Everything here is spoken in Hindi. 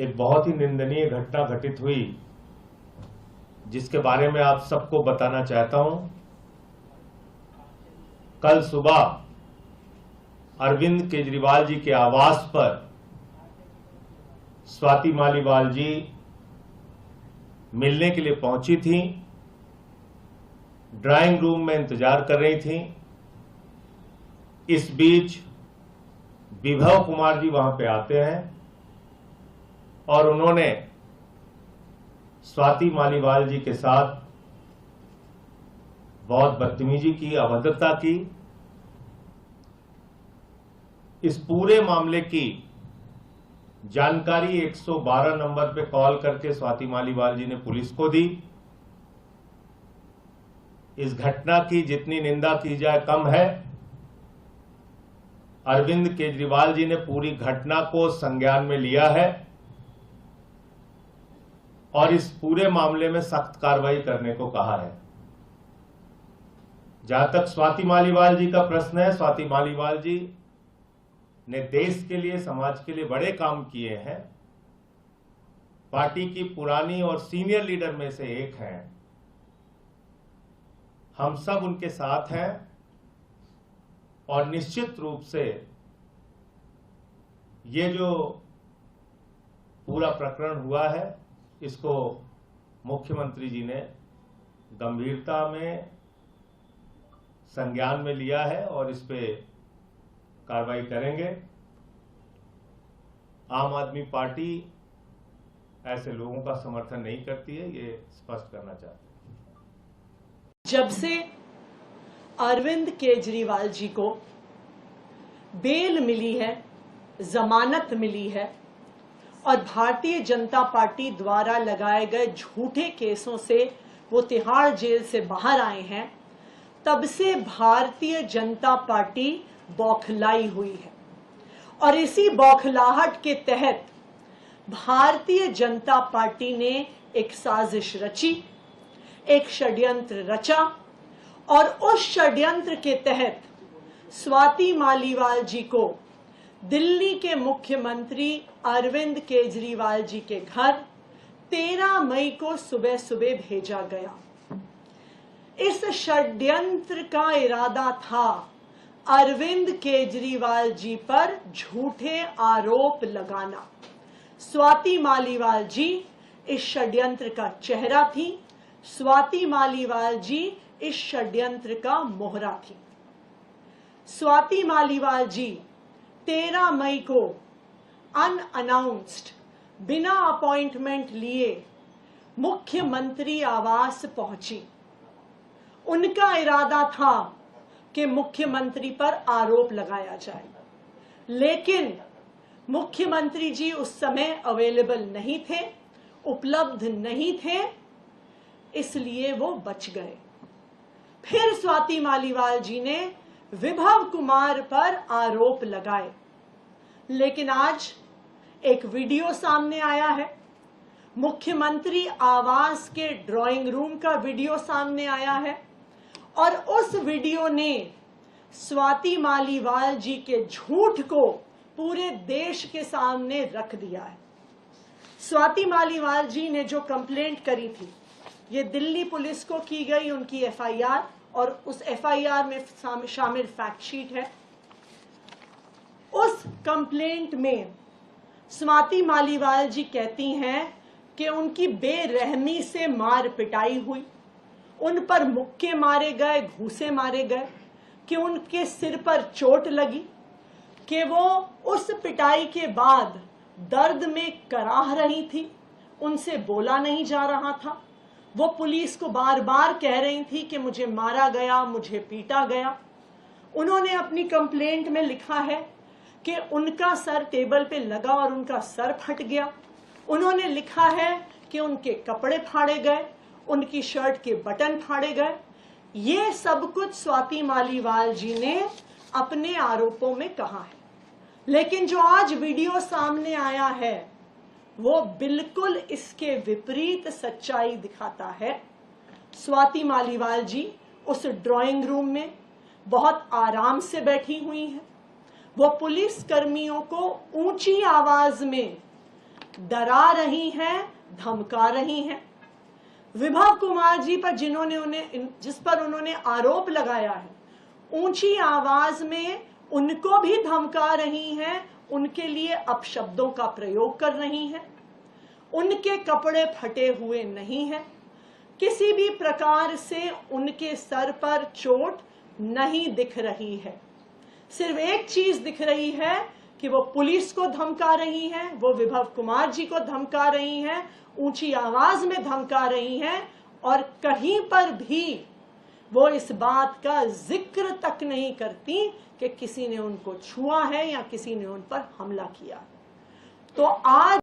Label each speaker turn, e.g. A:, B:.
A: एक बहुत ही निंदनीय घटना घटित हुई, जिसके बारे में आप सबको बताना चाहता हूं। कल सुबह अरविंद केजरीवाल जी के आवास पर स्वाति मालीवाल जी मिलने के लिए पहुंची थी, ड्राइंग रूम में इंतजार कर रही थी। इस बीच विभव कुमार जी वहां पे आते हैं और उन्होंने स्वाति मालीवाल जी के साथ बहुत बदतमीजी की, अभद्रता की। इस पूरे मामले की जानकारी 112 नंबर पे कॉल करके स्वाति मालीवाल जी ने पुलिस को दी। इस घटना की जितनी निंदा की जाए कम है। अरविंद केजरीवाल जी ने पूरी घटना को संज्ञान में लिया है और इस पूरे मामले में सख्त कार्रवाई करने को कहा है। जहां तक स्वाति मालीवाल जी का प्रश्न है, स्वाति मालीवाल जी ने देश के लिए, समाज के लिए बड़े काम किए हैं। पार्टी की पुरानी और सीनियर लीडर में से एक हैं। हम सब उनके साथ हैं और निश्चित रूप से ये जो पूरा प्रकरण हुआ है, इसको मुख्यमंत्री जी ने गंभीरता में संज्ञान में लिया है और इस पे कार्रवाई करेंगे। आम आदमी पार्टी ऐसे लोगों का समर्थन नहीं करती है, ये स्पष्ट करना चाहते हैं।
B: जब से अरविंद केजरीवाल जी को बेल मिली है, जमानत मिली है और भारतीय जनता पार्टी द्वारा लगाए गए झूठे केसों से वो तिहाड़ जेल से बाहर आए हैं, तब से भारतीय जनता पार्टी बौखलाई हुई है। और इसी बौखलाहट के तहत भारतीय जनता पार्टी ने एक साजिश रची, एक षड्यंत्र रचा और उस षड्यंत्र के तहत स्वाति मालीवाल जी को दिल्ली के मुख्यमंत्री अरविंद केजरीवाल जी के घर 13 मई को सुबह सुबह भेजा गया। इस षड्यंत्र का इरादा था अरविंद केजरीवाल जी पर झूठे आरोप लगाना। स्वाति मालीवाल जी इस षड्यंत्र का चेहरा थी। स्वाति मालीवाल जी इस षड्यंत्र का मोहरा थी। स्वाति मालीवाल जी 13 मई को अनअनाउंस्ड, बिना अपॉइंटमेंट लिए मुख्यमंत्री आवास पहुंची। उनका इरादा था कि मुख्यमंत्री पर आरोप लगाया जाए, लेकिन मुख्यमंत्री जी उस समय अवेलेबल नहीं थे, उपलब्ध नहीं थे, इसलिए वो बच गए। फिर स्वाति मालीवाल जी ने विभव कुमार पर आरोप लगाए, लेकिन आज एक वीडियो सामने आया है। मुख्यमंत्री आवास के ड्राइंग रूम का वीडियो सामने आया है और उस वीडियो ने स्वाति मालीवाल जी के झूठ को पूरे देश के सामने रख दिया है। स्वाति मालीवाल जी ने जो कंप्लेंट करी थी, ये दिल्ली पुलिस को की गई उनकी एफआईआर और उस एफआईआर में शामिल फैक्ट शीट है। उस कंप्लेंट में स्वाति मालीवाल जी कहती हैं कि उनकी बेरहमी से मार पिटाई हुई, उन पर मुक्के मारे गए, घूंसे मारे गए, कि उनके सिर पर चोट लगी, कि वो उस पिटाई के बाद दर्द में कराह रही थी, उनसे बोला नहीं जा रहा था। वो पुलिस को बार बार कह रही थी कि मुझे मारा गया, मुझे पीटा गया। उन्होंने अपनी कंप्लेंट में लिखा है कि उनका सर टेबल पे लगा और उनका सर फट गया। उन्होंने लिखा है कि उनके कपड़े फाड़े गए, उनकी शर्ट के बटन फाड़े गए। ये सब कुछ स्वाति मालीवाल जी ने अपने आरोपों में कहा है, लेकिन जो आज वीडियो सामने आया है वो बिल्कुल इसके विपरीत सच्चाई दिखाता है। स्वाति मालीवाल जी उस ड्राइंग रूम में बहुत आराम से बैठी हुई हैं। वो पुलिस कर्मियों को ऊंची आवाज में डरा रही हैं, धमका रही हैं। विभव कुमार जी पर जिस पर उन्होंने आरोप लगाया है, ऊंची आवाज में उनको भी धमका रही हैं, उनके लिए अपशब्दों का प्रयोग कर रही हैं। उनके कपड़े फटे हुए नहीं हैं, किसी भी प्रकार से उनके सर पर चोट नहीं दिख रही है। सिर्फ एक चीज दिख रही है कि वो पुलिस को धमका रही हैं, वो विभव कुमार जी को धमका रही हैं, ऊंची आवाज में धमका रही हैं, और कहीं पर भी वो इस बात का जिक्र तक नहीं करती कि किसी ने उनको छुआ है या किसी ने उन पर हमला किया। तो आज